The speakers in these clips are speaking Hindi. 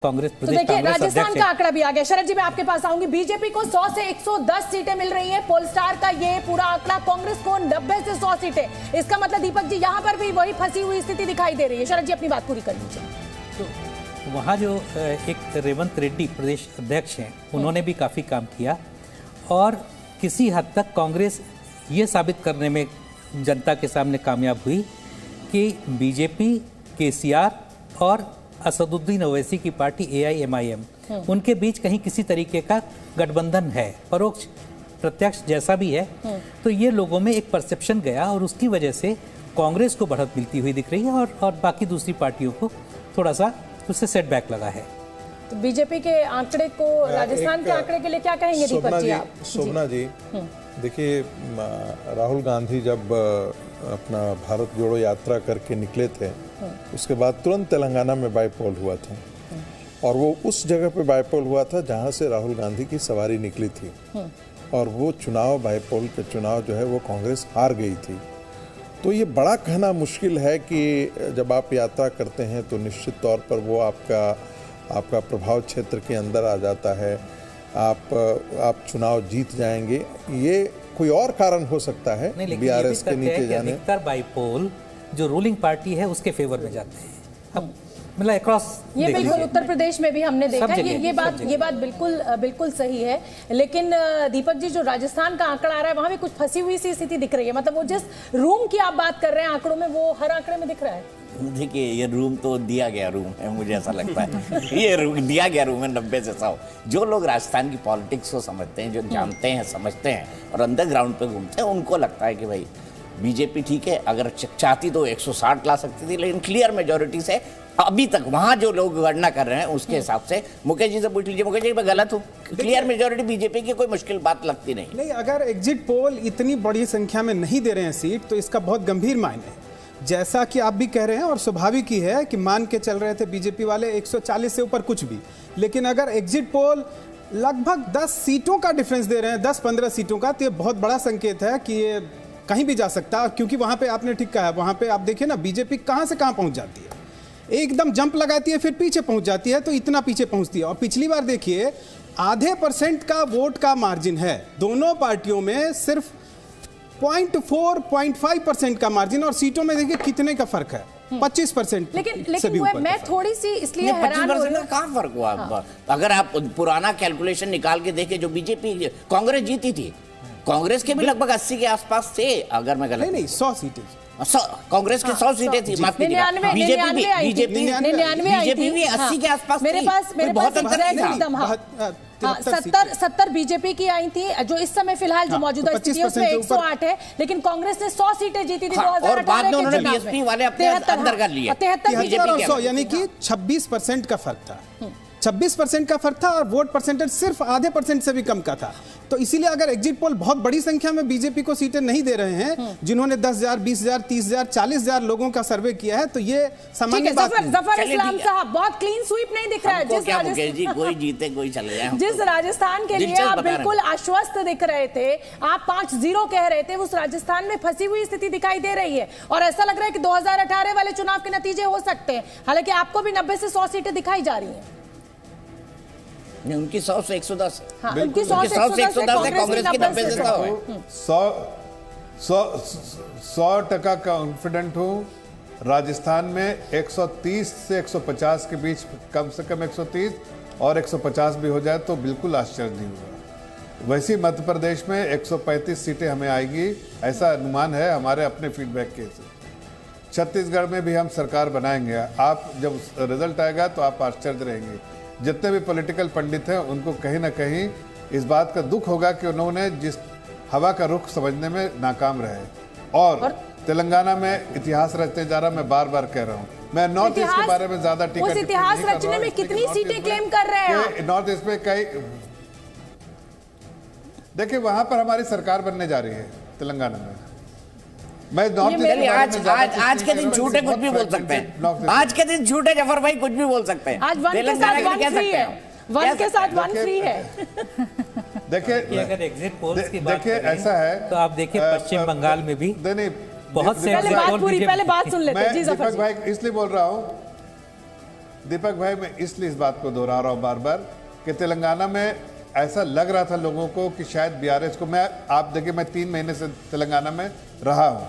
कांग्रेस तो देखिए राजस्थान का आंकड़ा भी आ गया। शरद जी मैं आपके पास आऊंगी। बीजेपी को 100 से 110 सीटें मिल रही है। पोलस्टार का ये पूरा आंकड़ा, कांग्रेस को 90 से 100 सीटें। इसका मतलब दीपक जी यहाँ पर भी वही फंसी हुई स्थिति दिखाई दे रही है। शरद जी अपनी बात पूरी कर लीजिए। तो वहाँ जो एक रेवंत रेड्डी प्रदेश अध्यक्ष हैं, उन्होंने भी काफ़ी काम किया और किसी हद तक कांग्रेस ये साबित करने में जनता के सामने कामयाब हुई कि बीजेपी, केसीआर और असदुद्दीन ओवैसी की पार्टी AIMIM, उनके बीच कहीं किसी तरीके का गठबंधन है, परोक्ष प्रत्यक्ष जैसा भी है। तो ये लोगों में एक परसेप्शन गया और उसकी वजह से कांग्रेस को बढ़त मिलती हुई दिख रही है और बाकी दूसरी पार्टियों को थोड़ा सा उससे सेटबैक लगा है। तो बीजेपी के आंकड़े को, राजस्थान के आंकड़े के लिए क्या कहेंगे दीपक जी आप? शोभना जी देखिए, राहुल गांधी जब अपना भारत जोड़ो यात्रा करके निकले थे, उसके बाद तुरंत तेलंगाना में बाईपोल हुआ था और वो उस जगह पे बाईपोल हुआ था जहां से राहुल गांधी की सवारी निकली थी और वो चुनाव, बाईपोल के चुनाव जो है वो कांग्रेस हार गई थी। तो ये बड़ा कहना मुश्किल है कि जब आप यात्रा करते हैं तो निश्चित तौर पर वो आपका प्रभाव क्षेत्र के अंदर आ जाता है, आप चुनाव जीत जाएंगे। ये कोई और कारण हो सकता है BRS के नीचे जाने। अधिकतर बाईपोल जो रूलिंग पार्टी है उसके फेवर में जाते हैं। अब मतलब अक्रॉस ये बिल्कुल उत्तर प्रदेश में भी हमने देखा ये बात बिल्कुल सही है। लेकिन दीपक जी जो राजस्थान का आंकड़ा आ रहा है वहां भी कुछ फंसी हुई सी स्थिति दिख रही है। मतलब वो जिस रूम की आप बात कर रहे हैं आंकड़ों में, वो हर आंकड़े में दिख रहा है। देखिए ये रूम तो दिया गया रूम है, मुझे ऐसा लगता है ये रूम दिया गया रूम है 90 से 100। जो लोग राजस्थान की पॉलिटिक्स को समझते हैं, जो जानते हैं, समझते हैं और अंडरग्राउंड पे घूमते हैं, उनको लगता है कि भाई बीजेपी ठीक है, अगर चाहती तो 160 ला सकती थी, लेकिन क्लियर मेजोरिटी से अभी तक वहां जो लोग गणना कर रहे हैं उसके हिसाब से। मुकेश जी से पूछ लीजिए, मुकेश जी मैं गलत हूँ? क्लियर मेजोरिटी बीजेपी की कोई मुश्किल बात लगती नहीं। अगर एग्जिट पोल इतनी बड़ी संख्या में नहीं दे रहे हैं सीट तो इसका बहुत गंभीर मायने है। जैसा कि आप भी कह रहे हैं और स्वाभाविक ही है कि मान के चल रहे थे बीजेपी वाले 140 से ऊपर कुछ भी, लेकिन अगर एग्जिट पोल लगभग 10 सीटों का डिफरेंस दे रहे हैं, 10-15 सीटों का, तो ये बहुत बड़ा संकेत है कि ये कहीं भी जा सकता है। क्योंकि वहां पे आपने ठीक कहा, वहां पे आप देखिए ना बीजेपी कहां से कहां पहुंच जाती है, एकदम जंप लगाती है फिर पीछे पहुंच जाती है, तो इतना पीछे पहुंचती है। और पिछली बार देखिए आधे % का वोट का मार्जिन है दोनों पार्टियों में, सिर्फ 0.4-0.5% का मार्जिन, और सीटों में देखिए कितने का फर्क है, 25%। लेकिन मैं थोड़ी सी इसलिए हैरान हूं का कहां फर्क हुआ? हाँ। अगर आप पुराना कैलकुलेशन निकाल के देखें, जो बीजेपी कांग्रेस जीती थी, कांग्रेस के भी लगभग 80 के आसपास थे, अगर मैं गलत नहीं 100 सीटें कांग्रेस के 100 सीटें थी। माफ कीजिएगा, बीजेपी भी 80 के आसपास। मेरे पास बहुत एकदम 70 बीजेपी की आई थी, जो इस समय फिलहाल जो मौजूदा स्थिति है उसमें 108 है, लेकिन कांग्रेस ने 100 सीटें जीती थी 2018 बाद में उन्होंने बीएसपी वाले अपने अंदर कर लिया। 73 यानी कि 26% का फर्क था, 26% का फर्क था और वोट परसेंटेज सिर्फ आधे % से भी कम का था। तो इसीलिए अगर एग्जिट पोल बहुत बड़ी संख्या में बीजेपी को सीटें नहीं दे रहे हैं, जिन्होंने 10,000, 20,000, 30,000, 40,000 लोगों का सर्वे किया है, तो ये सामान्य बात है। जफर इस्लाम साहब, बहुत क्लीन स्वीप नहीं दिख रहा है। कोई जीते कोई चले जाए। जिस राजस्थान के लिए आप बिल्कुल आश्वस्त दिख रहे थे, आप 5-0 कह रहे थे, उस राजस्थान में फंसी हुई स्थिति दिखाई दे रही है और ऐसा लग रहा है कि 2018 वाले चुनाव के नतीजे हो सकते हैं। हालांकि आपको भी 90 से 100 सीटें दिखाई जा रही हैं। उनकी 100 से 110, हाँ, उनकी 100 से 110 है, कांग्रेस की 90 से 100 है। 100% कॉन्फिडेंट हूँ। राजस्थान में 130 से 150 के बीच, कम से कम 130 और 150 भी हो जाए तो बिल्कुल आश्चर्य नहीं होगा। वैसे मध्य प्रदेश में 135 सीटें हमें आएगी, ऐसा अनुमान है हमारे अपने फीडबैक के से। छत्तीसगढ़ में भी हम सरकार बनाएंगे। आप जब रिजल्ट आएगा तो आप आश्चर्य रहेंगे। जितने भी पॉलिटिकल पंडित हैं उनको कहीं ना कहीं इस बात का दुख होगा कि उन्होंने जिस हवा का रुख समझने में नाकाम रहे। और तेलंगाना में इतिहास रचने जा रहा, मैं बार बार कह रहा हूँ। मैं नॉर्थ ईस्ट के बारे में ज्यादा टिकट इतिहास रचने में कितनी सीटें क्लेम कर रहे हैं नॉर्थ ईस्ट में? कई देखिए वहां पर हमारी सरकार बनने जा रही है तेलंगाना में। मैं आज के दिन झूठे कुछ भी बोल सकते हैं, आज के दिन झूठे जफर भाई कुछ भी बोल सकते हैं। आज वन के साथ वन फ्री है, वन के साथ वन फ्री है। देखिए अगर एग्जिट पोल्स की बात देखिए ऐसा है तो आप देखिए पश्चिम बंगाल में भी बहुत से पहले बात सुन लेते हैं। जी दीपक भाई इसलिए बोल रहा हूँ दीपक भाई, मैं इसलिए इस बात को दोहरा रहा हूँ बार बार कि तेलंगाना में ऐसा लग रहा था लोगों को कि शायद बीआरएस को, आप देखिए मैं 3 महीने से तेलंगाना में रहा हूँ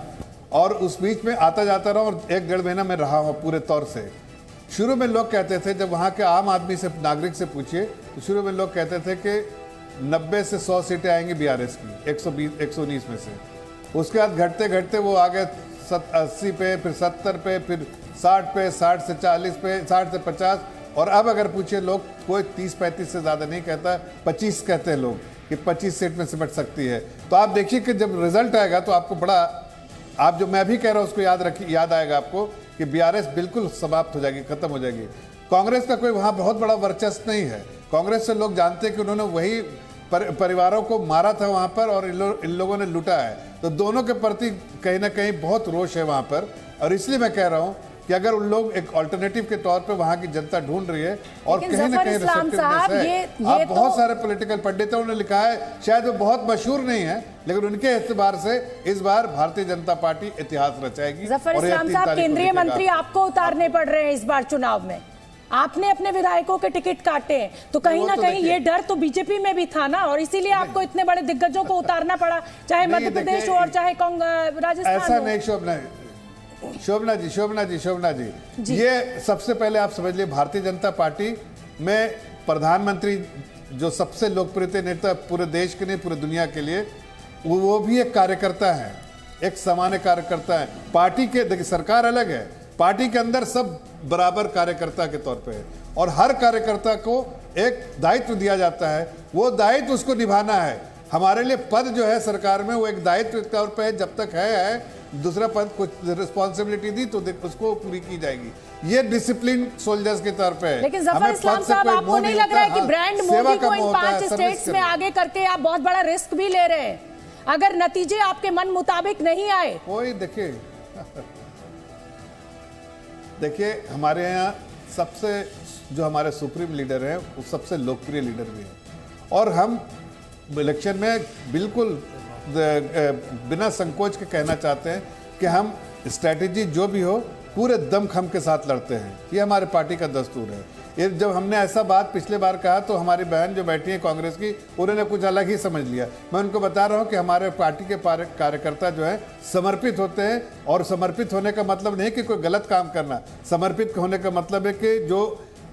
और उस बीच में आता जाता रहा और 1-1.5 महीना में रहा हूँ पूरे तौर से। शुरू में लोग कहते थे, जब वहाँ के आम आदमी से, नागरिक से पूछिए, तो शुरू में लोग कहते थे कि 90 से 100 सीटें आएंगी बीआरएस की 120 में से। उसके बाद घटते घटते वो आ गए 80 पे, फिर 70 पे, फिर 60 पे, 60 से 40 पे, 60 से 50, और अब अगर पूछे लोग, कोई 30-35 से ज़्यादा नहीं कहता, 25 कहते हैं लोग कि 25 सीट में सिमट सकती है। तो आप देखिए कि जब रिजल्ट आएगा तो आपको बड़ा, आप जो मैं भी कह रहा हूँ उसको याद आएगा आपको कि बीआरएस बिल्कुल समाप्त हो जाएगी, खत्म हो जाएगी। कांग्रेस का कोई वहाँ बहुत बड़ा वर्चस्व नहीं है। कांग्रेस से लोग जानते हैं कि उन्होंने वही परिवारों को मारा था वहाँ पर और इन लोगों ने लूटा है। तो दोनों के प्रति कहीं ना कहीं बहुत रोष है वहाँ पर, और इसलिए मैं कह रहा हूँ कि अगर उन लोग एक ऑल्टरनेटिव के तौर पे वहाँ की जनता ढूंढ रही है और कहीं ना कहीं रिसेप्टिवनेस है। आप बहुत सारे पॉलिटिकल पंडितों ने लिखा है, शायद वो बहुत मशहूर नहीं है, लेकिन उनके एतबार से इस बार भारतीय जनता पार्टी इतिहास रचाएगी। जफर इस्लाम साहब, केंद्रीय मंत्री आपको उतारने पड़ रहे हैं इस बार चुनाव में। आपने अपने विधायकों के टिकट काटे हैं, तो कहीं ना कहीं ये डर तो बीजेपी में भी था ना, और इसीलिए आपको इतने बड़े दिग्गजों को उतारना पड़ा, चाहे मध्य प्रदेश हो और चाहे राजस्थान। ऐसा नहीं शोभना जी, ये सबसे पहले आप समझ लिए, भारतीय जनता पार्टी में प्रधानमंत्री जो सबसे लोकप्रिय नेता पूरे देश के नहीं पूरे दुनिया के लिए, वो भी एक कार्यकर्ता है, एक सामान्य कार्यकर्ता है। पार्टी के, देखिए सरकार अलग है, पार्टी के अंदर सब बराबर कार्यकर्ता के तौर पे है, और हर कार्यकर्ता को एक दायित्व दिया जाता है, वो दायित्व उसको निभाना है। हमारे लिए पद जो है सरकार में वो एक दायित्व के तौर पे है, जब तक है दूसरा पद कुछ रिस्पॉन्सिबिलिटी दी तो उसको पूरी की जाएगी। ये डिसिप्लिन सोल्जर्स के तौर पे है। लेकिन जफर इस्लाम साहब, आपको नहीं लग रहा है कि ब्रांड मोदी को इन 5 स्टेट्स में आगे करके आप बहुत बड़ा रिस्क भी ले रहे हैं, अगर नतीजे आपके मन मुताबिक नहीं आए? कोई देखिए हमारे यहाँ सबसे जो हमारे सुप्रीम लीडर हैं वो सबसे लोकप्रिय लीडर भी हैं, और हम इलेक्शन में बिल्कुल बिना संकोच के कहना चाहते हैं कि हम स्ट्रैटेजी जो भी हो पूरे दमखम के साथ लड़ते हैं। ये हमारे पार्टी का दस्तूर है। ये जब हमने ऐसा बात पिछले बार कहा तो हमारी बहन जो बैठी है कांग्रेस की, उन्होंने कुछ अलग ही समझ लिया। मैं उनको बता रहा हूँ कि हमारे पार्टी के कार्यकर्ता जो है समर्पित होते हैं, और समर्पित होने का मतलब नहीं कि कोई गलत काम करना, समर्पित होने का मतलब है कि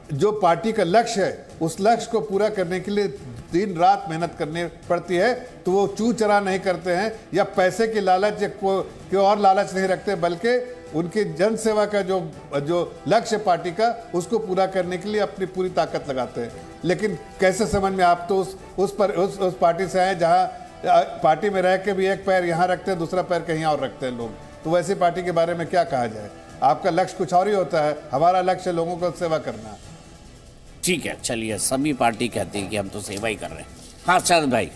जो पार्टी का लक्ष्य है उस लक्ष्य को पूरा करने के लिए दिन रात मेहनत करनी पड़ती है। तो वो चू चरा नहीं करते हैं या पैसे की लालच या कोई और लालच नहीं रखते, बल्कि उनकी जन सेवा का जो लक्ष्य पार्टी का, उसको पूरा करने के लिए अपनी पूरी ताकत लगाते हैं। लेकिन कैसे समझ में, आप तो उस पार्टी से आए जहां पार्टी में रह के भी एक पैर यहाँ रखते हैं, दूसरा पैर कहीं और रखते हैं लोग, तो वैसी पार्टी के बारे में क्या कहा जाए। आपका लक्ष्य कुछ और ही होता है, हमारा लक्ष्य लोगों को सेवा करना। ठीक है, चलिए, सभी पार्टी कहती है कि हम तो सेवा ही कर रहे हैं। हाँ शरद भाई।